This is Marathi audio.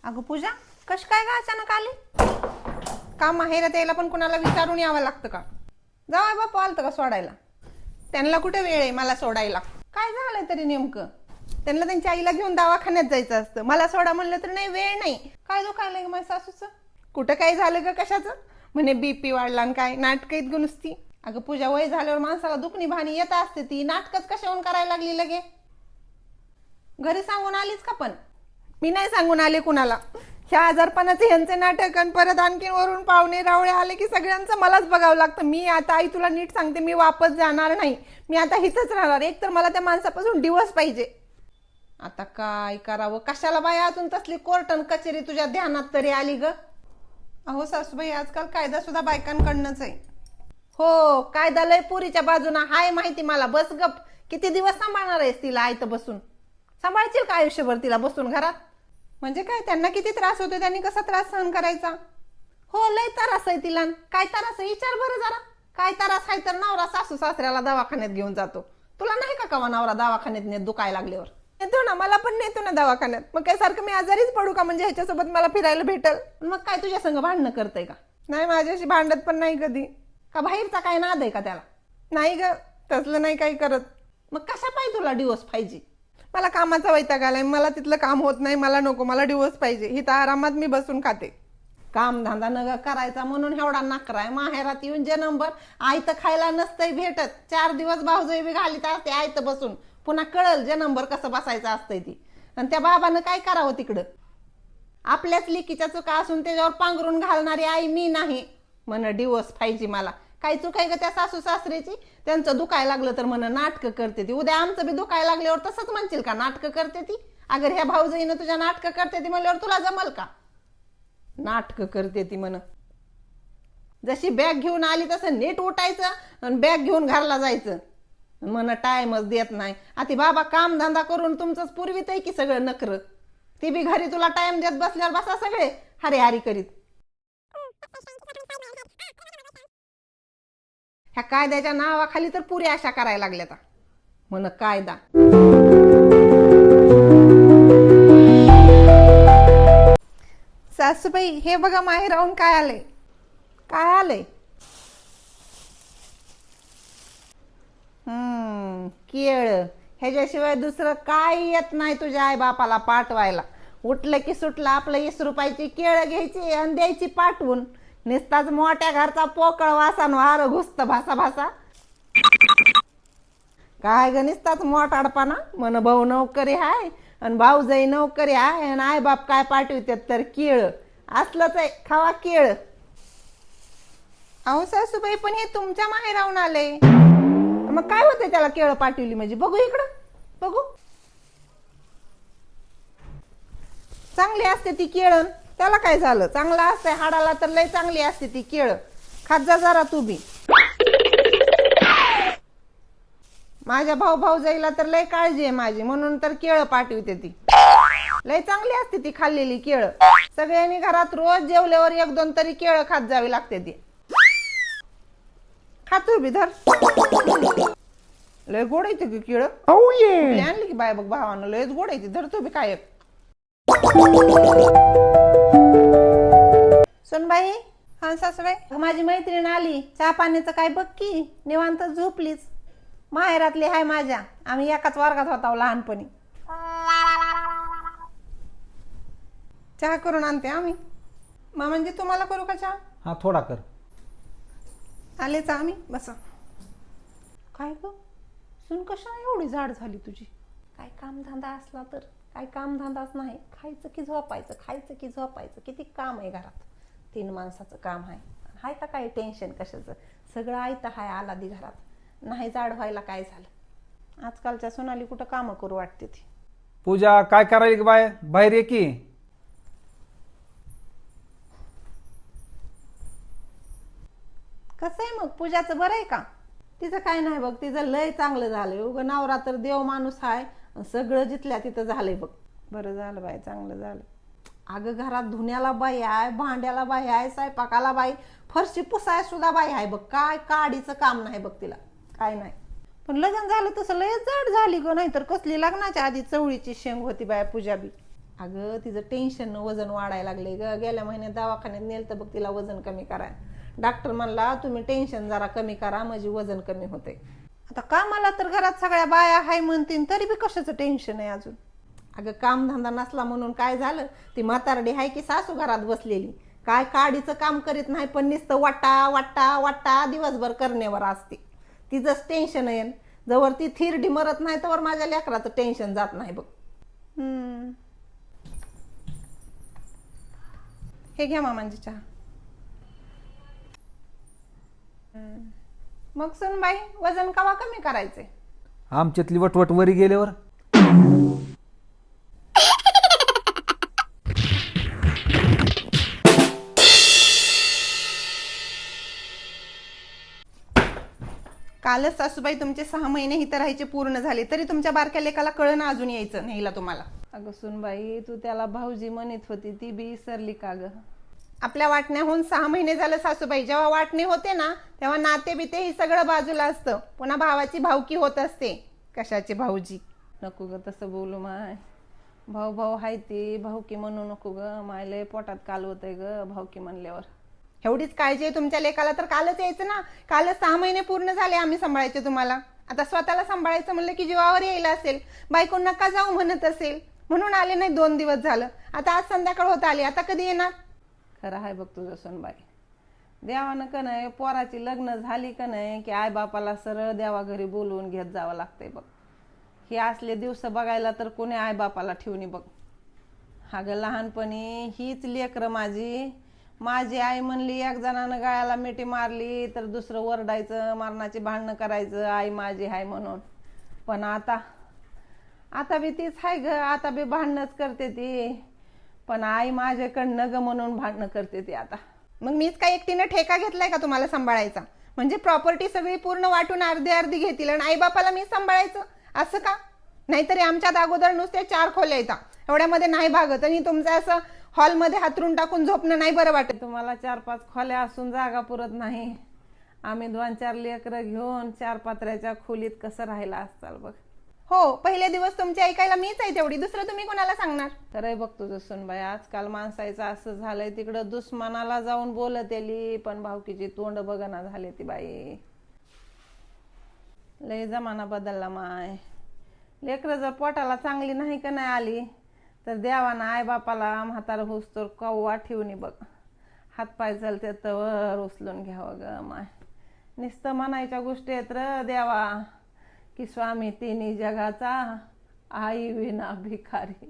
अगं पूजा, कश काय ग अचानक आली? का माहेरात यायला पण कुणाला विचारून यावं लागतं का? जाऊ बापू आलतं का सोडायला? त्यांना कुठे वेळ आहे मला सोडायला? काय झालंय तरी नेमकं? त्यांना त्यांच्या आईला घेऊन दवाखान्यात जायचं असतं, मला सोडा म्हणलं तर नाही, वेळ नाही. काय दुखायलंय ग माझ्या सासूचं? कुठं काय झालं ग? कशाचं? म्हणे बीपी वाढला आणि काय नाटक आहेत ग नुसती. अगं पूजा, वय झाल्यावर माणसाला दुखणी भानी येत असते, ती नाटकच कशाहून करायला लागली लगे? घरी सांगून आलीच का? पण मी नाही सांगून आले कुणाला. ह्या आजारपणाचे ह्यांचे नाटक आणि परत आणखीन वरून पाहुणे रावळे आले की सगळ्यांचं मलाच बघावं लागतं. मी आता आई तुला नीट सांगते, मी वापस जाणार नाही. मी आता हिथंच राहणार. एक तर मला त्या माणसापासून डिवोर्स पाहिजे. आता काय करावं? कशाला बाई अजून तसली कोर्ट आणि कचेरी तुझ्या ध्यानात तरी आली ग? अहो सासूबाई, आजकाल कायदा सुद्धा बायकांकडनंच आहे. हो, कायदा लय पुरीच्या बाजूना हाय माहिती मला. बस गप. किती दिवस सांभाळणार आहेस तिला आयत बसून? सांभाळशील का आयुष्यभर तिला बसून घरात? म्हणजे काय, त्यांना किती त्रास होतो, त्यांनी कसा त्रास सहन करायचा? हो, लय त्रास आहे तिला. काय त्रास आहे विचार बरं जरा. काय त्रास आहे तर नवरा सासू सासऱ्याला दवाखान्यात घेऊन जातो. तुला नाही का कवा नवरा दवाखान्यात नेत दुखायला लागल्यावर? नेतो ना, मला पण नेतो ना दवाखान्यात. मग काय सारखं मी आजारीच पडू का म्हणजे ह्याच्यासोबत मला फिरायला भेटल? मग काय तुझ्या संग भांडणं करतय का? नाही, माझ्याशी भांडत पण नाही कधी. का बाहेरचा काय नाद आहे का त्याला? नाही ग, तसलं नाही काही करत. मग कशा पाहिजे तुला डिवोर्स पाहिजे? मला कामाचा वैताग आलाय, मला तिथलं काम होत नाही, मला नको, मला डिवोर्स पाहिजे. हिथं आरामात मी बसून खाते. काम धंदा न करायचा म्हणून एवढा नकरा आहे. माहेरात येऊन जे नंबर आयत खायला नसतंय भेटत. 4 दिवस भाऊजई बी घालीत असते आयत बसून. पुन्हा कळल जे नंबर कसं बसायचं असतंय ती. आणि त्या बाबानं काय करावं तिकडं? आपल्याच लेकीच्या चुका असून त्याच्यावर पांघरून घालणारी आई मी नाही. म्हण डिवोर्स पाहिजे मला. काय चूक आहे ग त्या सासू सासऱ्याची? त्यांचं दुखायला लागलं तर म्हण नाटकं करते ती. उद्या आमचं बी दुखायला लागल्यावर तसंच म्हणशील का नाटकं करते ती? अगर ह्या भाऊजईनं तुझ्या नाटकं करते ती म्हणल्यावर तुला जमल का? नाटकं करते ती म्हण. जशी बॅग घेऊन आली तसं नीट उठायचं आणि बॅग घेऊन घरला जायचं. म्हण टाइमच देत नाही. आता बाबा काम धंदा करून तुमचंच पुरवीत आहे की सगळं नकर. ती बी घरी तुला टाइम देत बसल्यावर बसा सगळे हरी हरी करीत. ह्या कायद्याच्या नावाखाली तर पुरी आशा करायला लागल्यात म्हण कायदा. सासूबाई, हे बघा माहेर राहून काय आलंय. काय आलंय? केळ. ह्याच्याशिवाय दुसरं काय येत नाही तुझ्या आई बापाला पाठवायला. उठलं की सुटलं आपलं 20 रुपयाची केळ घ्यायची आणि द्यायची पाठवून. निस्ताच मोठ्या घरचा पोकळ वासान वार घुसत भासा भासा. काय ग निस्ताच मोठाडपणा. म्हण भाऊ नोकरी हाय आणि भाऊजाई नोकरी हाय आणि आई बाप काय पाठवतात तर केळ. असलंच आहे, खावा केळ. अहो सासूबाई, पण हे तुमच्या माहेराहून आले. मग काय होतंय त्याला केळ पाठवली म्हणजे? बघू इकडं, बघू. चांगली असते ती केळ. त्याला काय झालं? चांगलं असतंय हाडाला तर लय चांगली असते ती केळ. खात जा जरा तू बी. माझ्या भाऊ भाऊजाईला तर लय काळजी आहे माझी, म्हणून तर केळ पाठवते ती. लय चांगली असते ती खाल्लेली केळ. सगळ्यांनी घरात रोज जेवल्यावर 1-2 तरी केळ खात जावी लागते ती. खातो बी धर. लय गोड आहे ती केळ. आणली की बाय बघ भावानं, लयच गोड आहे ती. धर तू बी काय. सुनबाई. हा सासूबाई. माझी मैत्रीण आली, चहा पाण्याचं काय बघ की. निवांत झोपलीच. माहेरातली हाय माझ्या. आम्ही एकाच वर्गात होतो लहानपणी. चहा करून आणते आम्ही. मग म्हणजे तुम्हाला करू का चहा? हा, थोडा कर. आलेच आम्ही, बसा. काय ग सुन, कशा एवढी जाड झाली तुझी? काय कामधंदा असला तर? काय कामधंदाच नाही. खायचं की झोपायचं, खायचं की झोपायचं. किती काम आहे घरात. 3 माणसाचं काम आहे. हाय का काही टेन्शन कशाचं? सगळं आयतं हाय आलादी घरात. नाही जाड व्हायला काय झालं? आजकालच्या सोनाली कुठं कामं करू वाटते ती. पूजा, काय करायली बाय? बाहेर ये की. कसं आहे मग पूजाचं, बरं आहे का? तिचं काय नाही बघ, तिचं लय चांगलं झालंय. उगं नवरा तर देव माणूस आहे. सगळं जिथल्या तिथं झालंय बघ. बरं झालं बाई, चांगलं झालं. अगं घरात धुण्याला बाई आहे, भांड्याला बाई आहे, स्वयंपाकाला बाई, फरशी पुसाय सुद्धा बाई आहे बघ. काय काडीचं काम नाही बघ तिला, काय नाही. पण लग्न झालं तसं लय जड झाली ग. नाही तर कसली लग्नाच्या आधी चवळीची शेंग होती बाय पूजा बी. अगं तिचं टेन्शन वजन वाढायला लागले ग. गेल्या महिन्यात दवाखान्यात नेलं तर बघ तिला वजन कमी कराय. डॉक्टर म्हणला तुम्ही टेन्शन जरा कमी करा म्हणजे वजन कमी होते. आता कामाला तर घरात सगळ्या बाया हाय म्हणतील तरी बी कशाचं टेन्शन आहे अजून. अगं कामधंदा नसला म्हणून काय झालं, ती म्हातारडी हाय की सासू घरात बसलेली काय काडीचं काम करीत नाही पण नुसतं वाटा वाटा वाटा दिवसभर करण्यावर असते. तिचंच टेन्शन आहे. जवळ ती थिरडी मरत नाही तर माझ्या लेकराचं टेन्शन जात नाही बघ. हे घ्या मामांची चहा. मग सुनबाई वजन कवा कमी करायचे? आमच्यातली वटवट वरी गेल्यावर. कालच सासूबाई तुमचे 6 महिने इथं राहायचे पूर्ण झाले तरी तुमच्या बारक्या लेकाला कळणं अजून यायचं नाहीला तुम्हाला. अगं सुनबाई तू त्याला भाऊजी म्हणत होती ती बी विसरली का ग? आपल्या वाटण्याहून 6 महिने झालं सासूबाई. जेव्हा वाटणे होते ना तेव्हा नाते बिते ही सगळं बाजूला असतं. पुन्हा भावाची भावकी होत असते. कशाची भाऊजी? नको ग तसं बोलू माय. भाऊ भाऊ हाय ती भाऊकी म्हणू नको ग. मायले पोटात काल होतंय ग भाऊकी म्हणल्यावर. एवढीच काळजी आहे तुमच्या लेकाला तर कालच यायचं ना. कालच 6 महिने पूर्ण झाले आम्ही सांभाळायचे तुम्हाला. आता स्वतःला सांभाळायचं म्हणलं की जीवावर यायला असेल. बायको नका जाऊ म्हणत असेल म्हणून आले नाही 2 दिवस झालं. आता आज संध्याकाळ होत आली. आता कधी येणार? खरं आहे बघ तुझं सोनबाई. देवानं का नाही पोराची लग्न झाली का नाही की आई बापाला सरळ देवा घरी बोलवून घेत जावं लागतंय बघ. हे असले दिवस बघायला तर कोणी आई बापाला ठेवणी बघ. अगं लहानपणी हीच लेकरं माझी आई म्हणली एक जणानं गाळ्याला मिठी मारली तर दुसरं वरडायचं मारणाची भांडणं करायचं आई माझी हाय म्हणून. पण आता बी तीच हाय ग. आता बी भांडणच करते ती. पण आई माझ्याकडनं ग म्हणून भांडणं करते ती आता. मग मीच काय एकटीनं ठेका घेतलाय का तुम्हाला सांभाळायचा? म्हणजे प्रॉपर्टी सगळी पूर्ण वाटून अर्धी अर्धी घेतील आणि आई बापाला मी सांभाळायचं असं का? नाहीतरी आमच्यात अगोदर नुसते 4 खोल्या येतात. एवढ्यामध्ये नाही भागत आणि तुमचं असं हॉलमध्ये हातरून टाकून झोपणं नाही बरं वाटत. तुम्हाला 4-5 खोल्या असून जागा पुरत नाही. आम्ही 2-4 लेकरं घेऊन 4 पात्र्याच्या खोलीत कसं राहिला असताल बघ. हो पहिले दिवस तुमची ऐकायला मीच आहे तेवढी. दुसरं तुम्ही कोणाला सांगणार? खरंय बघ तुझं सुनबाई. आजकाल माणसाचं असं झालंय तिकडं दुश्मनाला जाऊन बोलत आली पण भावकीची तोंड बघना झाले ती बाई. लय जमाना बदलला माय. लेकरं जर पोटाला चांगली नाही का नाही आली तर देवाना आई बापाला म्हातारा होस तर कव्वा ठेवणी बघ. हातपाय चलते तर उचलून घ्यावं ग माय. नुसतं म्हणायच्या गोष्टी आहेत र देवा की स्वामी तिन्ही जगाचा आई विना भिकारी.